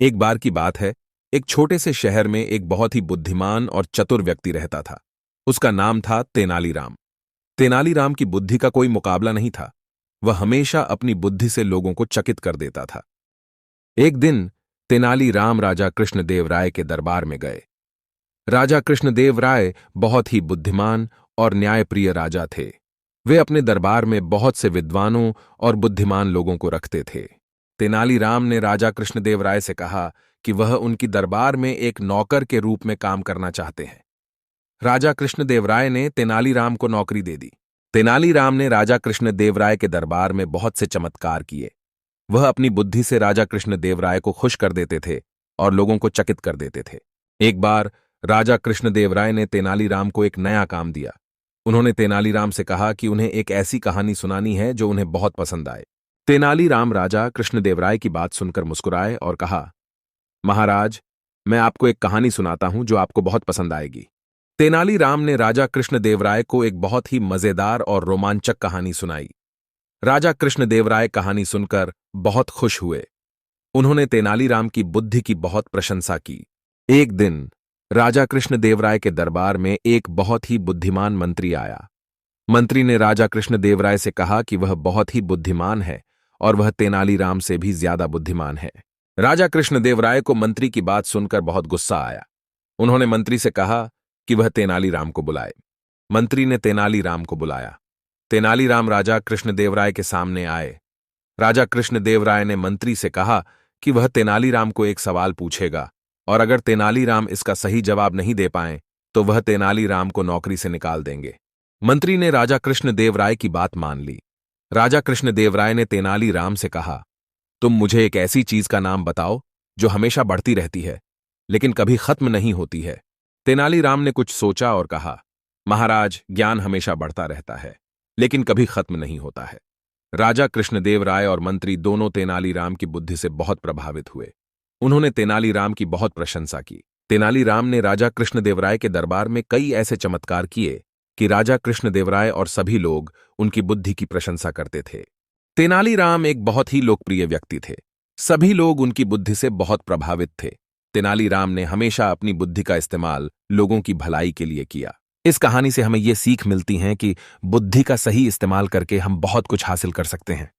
एक बार की बात है, एक छोटे से शहर में एक बहुत ही बुद्धिमान और चतुर व्यक्ति रहता था। उसका नाम था तेनालीराम। तेनालीराम की बुद्धि का कोई मुकाबला नहीं था। वह हमेशा अपनी बुद्धि से लोगों को चकित कर देता था। एक दिन तेनालीराम राजा कृष्णदेव राय के दरबार में गए। राजा कृष्णदेव राय बहुत ही बुद्धिमान और न्यायप्रिय राजा थे। वे अपने दरबार में बहुत से विद्वानों और बुद्धिमान लोगों को रखते थे। तेनालीराम ने राजा कृष्णदेव राय से कहा कि वह उनकी दरबार में एक नौकर के रूप में काम करना चाहते हैं। राजा कृष्णदेव राय ने तेनालीराम को नौकरी दे दी। तेनालीराम ने राजा कृष्णदेव राय के दरबार में बहुत से चमत्कार किए। वह अपनी बुद्धि से राजा कृष्णदेव राय को खुश कर देते थे और लोगों को चकित कर देते थे। एक बार राजा कृष्णदेव राय ने तेनालीराम को एक नया काम दिया। उन्होंने तेनालीराम से कहा कि उन्हें एक ऐसी कहानी सुनानी है जो उन्हें बहुत पसंद आए। तेनालीराम राजा कृष्णदेव राय की बात सुनकर मुस्कुराए और कहा, महाराज, मैं आपको एक कहानी सुनाता हूं जो आपको बहुत पसंद आएगी। तेनालीराम ने राजा कृष्णदेव राय को एक बहुत ही मजेदार और रोमांचक कहानी सुनाई। राजा कृष्णदेव राय कहानी सुनकर बहुत खुश हुए। उन्होंने तेनालीराम की बुद्धि की बहुत प्रशंसा की। एक दिन राजा कृष्णदेव राय के दरबार में एक बहुत ही बुद्धिमान मंत्री आया। मंत्री ने राजा कृष्णदेव राय से कहा कि वह बहुत ही बुद्धिमान है और वह तेनालीराम से भी ज्यादा बुद्धिमान है। राजा कृष्णदेव राय को मंत्री की बात सुनकर बहुत गुस्सा आया। उन्होंने मंत्री से कहा कि वह तेनालीराम को बुलाए। मंत्री ने तेनालीराम को बुलाया। तेनालीराम राजा कृष्णदेव राय के सामने आए। राजा कृष्णदेव राय ने मंत्री से कहा कि वह तेनालीराम को एक सवाल पूछेगा और अगर तेनालीराम इसका सही जवाब नहीं दे पाए तो वह तेनालीराम को नौकरी से निकाल देंगे। मंत्री ने राजा कृष्णदेव राय की बात मान ली। राजा कृष्णदेव राय ने तेनालीराम से कहा, तुम मुझे एक ऐसी चीज का नाम बताओ जो हमेशा बढ़ती रहती है लेकिन कभी खत्म नहीं होती है। तेनालीराम ने कुछ सोचा और कहा, महाराज, ज्ञान हमेशा बढ़ता रहता है लेकिन कभी खत्म नहीं होता है। राजा कृष्णदेव राय और मंत्री दोनों तेनालीराम की बुद्धि से बहुत प्रभावित हुए। उन्होंने तेनालीराम की बहुत प्रशंसा की। तेनालीराम ने राजा कृष्णदेव राय के दरबार में कई ऐसे चमत्कार किए कि राजा कृष्णदेव राय और सभी लोग उनकी बुद्धि की प्रशंसा करते थे। तेनालीराम एक बहुत ही लोकप्रिय व्यक्ति थे। सभी लोग उनकी बुद्धि से बहुत प्रभावित थे। तेनालीराम ने हमेशा अपनी बुद्धि का इस्तेमाल लोगों की भलाई के लिए किया। इस कहानी से हमें ये सीख मिलती है कि बुद्धि का सही इस्तेमाल करके हम बहुत कुछ हासिल कर सकते हैं।